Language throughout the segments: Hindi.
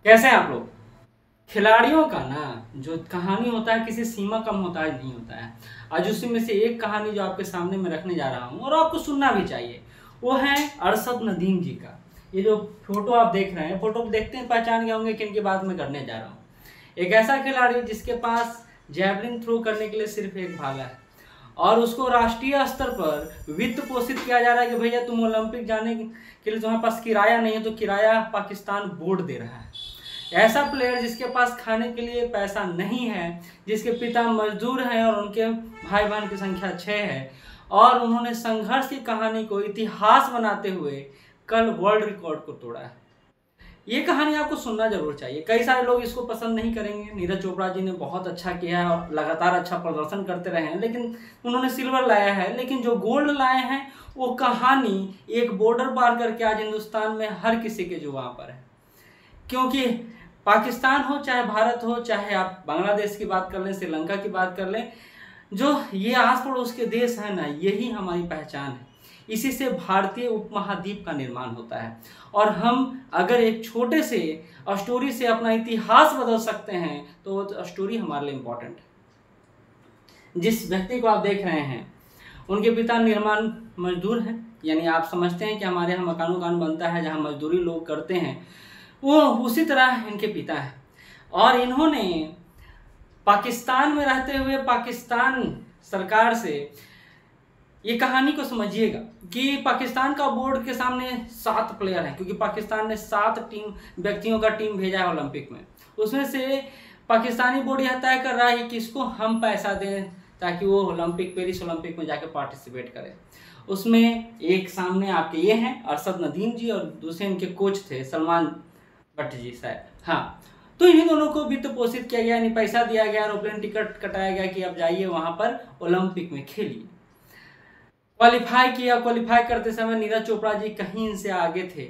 कैसे हैं आप लोग? खिलाड़ियों का ना जो कहानी होता है किसी सीमा कम होता है नहीं होता है। आज उसी में से एक कहानी जो आपके सामने मैं रखने जा रहा हूँ और आपको सुनना भी चाहिए, वो है अरशद नदीम जी का। ये जो फोटो आप देख रहे हैं, फोटो देखते हैं पहचान गए होंगे कि इनकी बात मैं करने जा रहा हूँ। एक ऐसा खिलाड़ी जिसके पास जैवलिन थ्रो करने के लिए सिर्फ एक भाला है और उसको राष्ट्रीय स्तर पर वित्त पोषित किया जा रहा है कि भैया तुम ओलंपिक जाने के लिए तुम्हारे पास किराया नहीं है तो किराया पाकिस्तान बोर्ड दे रहा है। ऐसा प्लेयर जिसके पास खाने के लिए पैसा नहीं है, जिसके पिता मजदूर हैं और उनके भाई बहन की संख्या 6 है और उन्होंने संघर्ष की कहानी को इतिहास बनाते हुए कल वर्ल्ड रिकॉर्ड को तोड़ा है। ये कहानी आपको सुनना जरूर चाहिए। कई सारे लोग इसको पसंद नहीं करेंगे। नीरज चोपड़ा जी ने बहुत अच्छा किया है और लगातार अच्छा प्रदर्शन करते रहे हैं, लेकिन उन्होंने सिल्वर लाया है। लेकिन जो गोल्ड लाए हैं वो कहानी एक बॉर्डर पार करके आज हिंदुस्तान में हर किसी के जुबान पर है। क्योंकि पाकिस्तान हो चाहे भारत हो, चाहे आप बांग्लादेश की बात कर लें, श्रीलंका की बात कर लें, जो ये आस पड़ोस के देश हैं ना, यही हमारी पहचान है। इसी से भारतीय उपमहाद्वीप का निर्माण होता है और हम अगर एक छोटे से स्टोरी से अपना इतिहास बदल सकते हैं तो वो स्टोरी हमारे लिए इम्पोर्टेंट है। जिस व्यक्ति को आप देख रहे हैं उनके पिता निर्माण मजदूर हैं, यानी आप समझते हैं कि हमारे यहाँ मकान बनता है जहाँ मजदूरी लोग करते हैं, वो उसी तरह इनके पिता हैं। और इन्होंने पाकिस्तान में रहते हुए पाकिस्तान सरकार से ये कहानी को समझिएगा कि पाकिस्तान का बोर्ड के सामने 7 प्लेयर हैं, क्योंकि पाकिस्तान ने 7 व्यक्तियों का टीम भेजा है ओलंपिक में। उसमें से पाकिस्तानी बोर्ड यह तय कर रहा है कि किसको हम पैसा दें ताकि वो पेरिस ओलंपिक में जाकर पार्टिसिपेट करे। उसमें एक सामने आपके ये हैं अरशद नदीम जी और दूसरे इनके कोच थे सलमान भट्ट जी शायद, हाँ। तो इन्हीं दोनों को वित्त पोषित किया गया, यानी पैसा दिया गया, एरोप्लेन टिकट कटाया गया कि अब जाइए वहां पर ओलंपिक में खेलिए। क्वालिफाई किया। क्वालिफाई करते समय नीरज चोपड़ा जी कहीं इनसे आगे थे,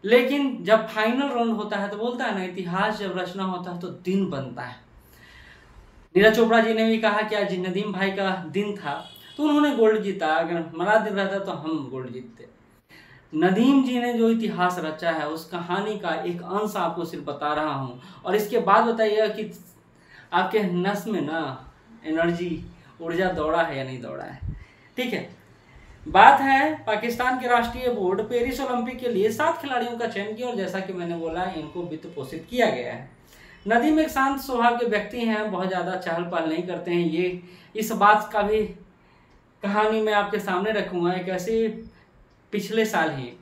लेकिन जब फाइनल राउंड होता है तो बोलता है ना, इतिहास जब रचना होता है तो दिन बनता है। नीरज चोपड़ा जी ने भी कहा कि आज नदीम भाई का दिन था तो उन्होंने गोल्ड जीता, अगर हमारा दिन रहता तो हम गोल्ड जीतते। नदीम जी ने जो इतिहास रचा है उस कहानी का एक अंश आपको सिर्फ बता रहा हूँ, और इसके बाद बताइएगा कि आपके नस में ना एनर्जी, ऊर्जा दौड़ा है या नहीं दौड़ा है। ठीक है, बात है पाकिस्तान के राष्ट्रीय बोर्ड पेरिस ओलंपिक के लिए 7 खिलाड़ियों का चयन किया और जैसा कि मैंने बोला इनको वित्त पोषित किया गया है। नदीम एक शांत स्वभाव के व्यक्ति हैं, बहुत ज़्यादा चहल पहल नहीं करते हैं। ये इस बात का भी कहानी मैं आपके सामने रखूँगा। एक ऐसे पिछले साल ही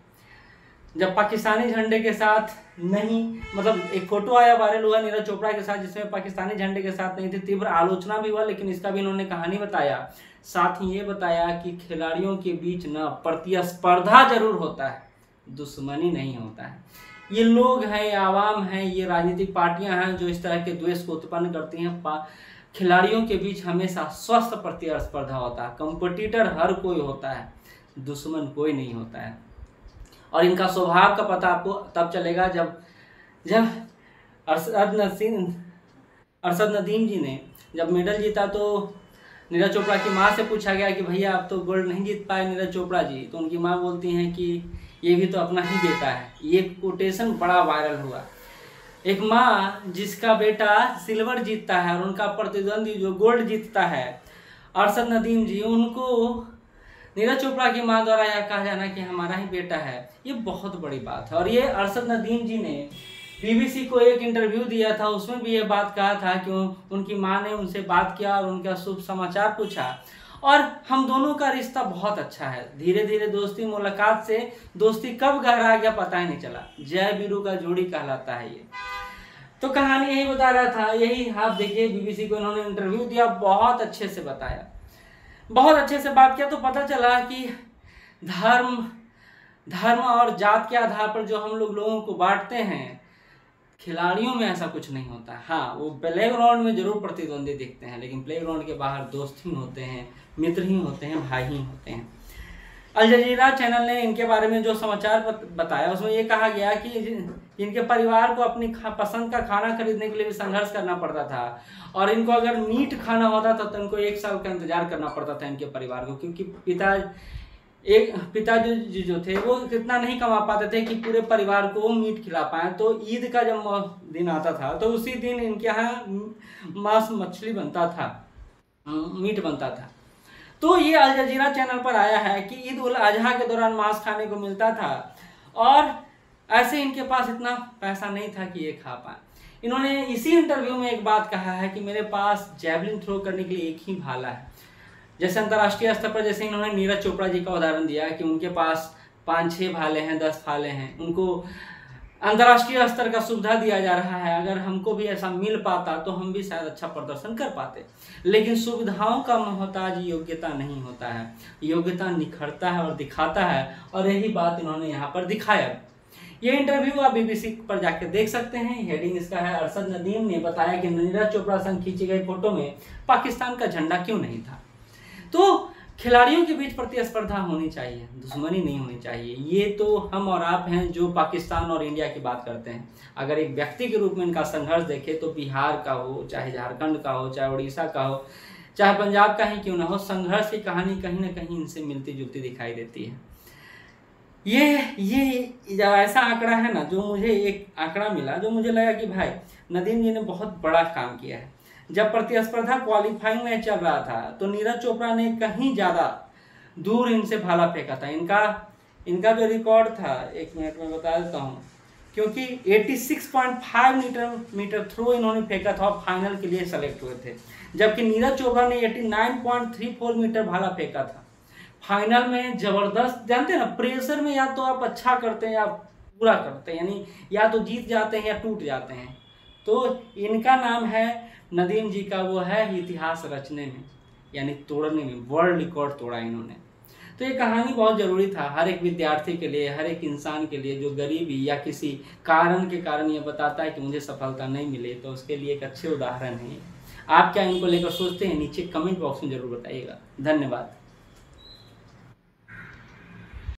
जब पाकिस्तानी झंडे के साथ नहीं, मतलब एक फोटो आया वायरल हुआ नीरज चोपड़ा के साथ जिसमें पाकिस्तानी झंडे के साथ नहीं थे, तीव्र आलोचना भी हुआ, लेकिन इसका भी इन्होंने कहानी बताया। साथ ही ये बताया कि खिलाड़ियों के बीच न प्रतिस्पर्धा जरूर होता है, दुश्मनी नहीं होता है। ये लोग हैं, आवाम हैं, ये राजनीतिक पार्टियां हैं जो इस तरह के द्वेष को उत्पन्न करती हैं। खिलाड़ियों के बीच हमेशा स्वस्थ प्रतिस्पर्धा होता है, कंपटीटर हर कोई होता है, दुश्मन कोई नहीं होता है। और इनका स्वभाव का पता आपको तब चलेगा जब अरशद नदीम जी ने जब मेडल जीता तो नीरज चोपड़ा की माँ से पूछा गया कि भैया आप तो गोल्ड नहीं जीत पाए नीरज चोपड़ा जी, तो उनकी माँ बोलती हैं कि ये भी तो अपना ही बेटा है। ये कोटेशन बड़ा वायरल हुआ। एक माँ जिसका बेटा सिल्वर जीतता है और उनका प्रतिद्वंदी जो गोल्ड जीतता है अरशद नदीम जी, उनको नीरज चोपड़ा की मां द्वारा यह कहा जाना कि हमारा ही बेटा है, ये बहुत बड़ी बात है। और ये अरशद नदीम जी ने बीबीसी को एक इंटरव्यू दिया था, उसमें भी ये बात कहा था कि उनकी मां ने उनसे बात किया और उनका शुभ समाचार पूछा और हम दोनों का रिश्ता बहुत अच्छा है। धीरे धीरे दोस्ती मुलाकात से दोस्ती कब गहरा गया पता ही नहीं चला। जय वीरू का जोड़ी कहलाता है ये। तो कहानी यही बता रहा था, यही आप देखिए बीबीसी को इन्होंने इंटरव्यू दिया, बहुत अच्छे से बताया, बहुत अच्छे से बात किया। तो पता चला कि धर्म और जात के आधार पर जो हम लोगों को बांटते हैं, खिलाड़ियों में ऐसा कुछ नहीं होता। हाँ, वो प्ले ग्राउंड में जरूर प्रतिद्वंदी दिखते हैं, लेकिन प्ले ग्राउंड के बाहर दोस्त ही होते हैं, मित्र ही होते हैं, भाई ही होते हैं। अल जजीरा चैनल ने इनके बारे में जो समाचार बताया उसमें ये कहा गया कि इनके परिवार को अपनी पसंद का खाना खरीदने के लिए भी संघर्ष करना पड़ता था और इनको अगर मीट खाना होता था तो इनको 1 साल का इंतजार करना पड़ता था इनके परिवार को, क्योंकि पिता एक पिताजी जो थे वो कितना नहीं कमा पाते थे कि पूरे परिवार को मीट खिला पाए। तो ईद का जब दिन आता था तो उसी दिन इनके यहाँ मांस मछली बनता था, मीट बनता था। तो ये अल जजीरा चैनल पर आया है कि ईद उल अजहा के दौरान मांस खाने को मिलता था और ऐसे इनके पास इतना पैसा नहीं था कि ये खा पाए। इन्होंने इसी इंटरव्यू में एक बात कहा है कि मेरे पास जैवलिन थ्रो करने के लिए एक ही भाला है। जैसे अंतर्राष्ट्रीय स्तर पर जैसे इन्होंने नीरज चोपड़ा जी का उदाहरण दिया कि उनके पास 5-6 भाले हैं, 10 भाले हैं, उनको अंतर्राष्ट्रीय स्तर का सुविधा दिया जा रहा है। अगर हमको भी ऐसा मिल पाता तो हम भी शायद अच्छा प्रदर्शन कर पाते। लेकिन सुविधाओं का मोहताज योग्यता नहीं होता है, योग्यता निखरता है और दिखाता है, और यही बात इन्होंने यहाँ पर दिखाया। ये इंटरव्यू आप BBC पर जाकर देख सकते हैं। हेडिंग इसका है, अरशद नदीम ने बताया कि नीरज चोपड़ा संग खींची गई फोटो में पाकिस्तान का झंडा क्यों नहीं था। तो खिलाड़ियों के बीच प्रतिस्पर्धा होनी चाहिए, दुश्मनी नहीं होनी चाहिए। ये तो हम और आप हैं जो पाकिस्तान और इंडिया की बात करते हैं। अगर एक व्यक्ति के रूप में इनका संघर्ष देखें तो बिहार का हो, चाहे झारखंड का हो, चाहे उड़ीसा का हो, चाहे पंजाब का ही क्यों ना हो, संघर्ष की कहानी कहीं ना कहीं इनसे मिलती जुलती दिखाई देती है। ये ऐसा आंकड़ा है ना, जो मुझे एक आंकड़ा मिला जो मुझे लगा कि भाई नदीम जी ने बहुत बड़ा काम किया है। जब प्रतिस्पर्धा क्वालिफाइंग में चल रहा था तो नीरज चोपड़ा ने कहीं ज़्यादा दूर इनसे भाला फेंका था। इनका जो रिकॉर्ड था, 1 मिनट में बता देता हूँ, क्योंकि 86.5 मीटर थ्रो इन्होंने फेंका था और फाइनल के लिए सेलेक्ट हुए थे, जबकि नीरज चोपड़ा ने 89.34 मीटर भाला फेंका था। फाइनल में जबरदस्त, जानते हैं ना, प्रेशर में या तो आप अच्छा करते हैं या पूरा करते हैं, यानी या तो जीत जाते हैं या टूट जाते हैं। तो इनका नाम है नदीम जी का, वो है इतिहास रचने में, यानी तोड़ने में, वर्ल्ड रिकॉर्ड तोड़ा इन्होंने। तो ये कहानी बहुत ज़रूरी था हर एक विद्यार्थी के लिए, हर एक इंसान के लिए जो गरीबी या किसी कारण के कारण ये बताता है कि मुझे सफलता नहीं मिले, तो उसके लिए एक अच्छे उदाहरण है। आप क्या इनको लेकर सोचते हैं, नीचे कमेंट बॉक्स में ज़रूर बताइएगा। धन्यवाद।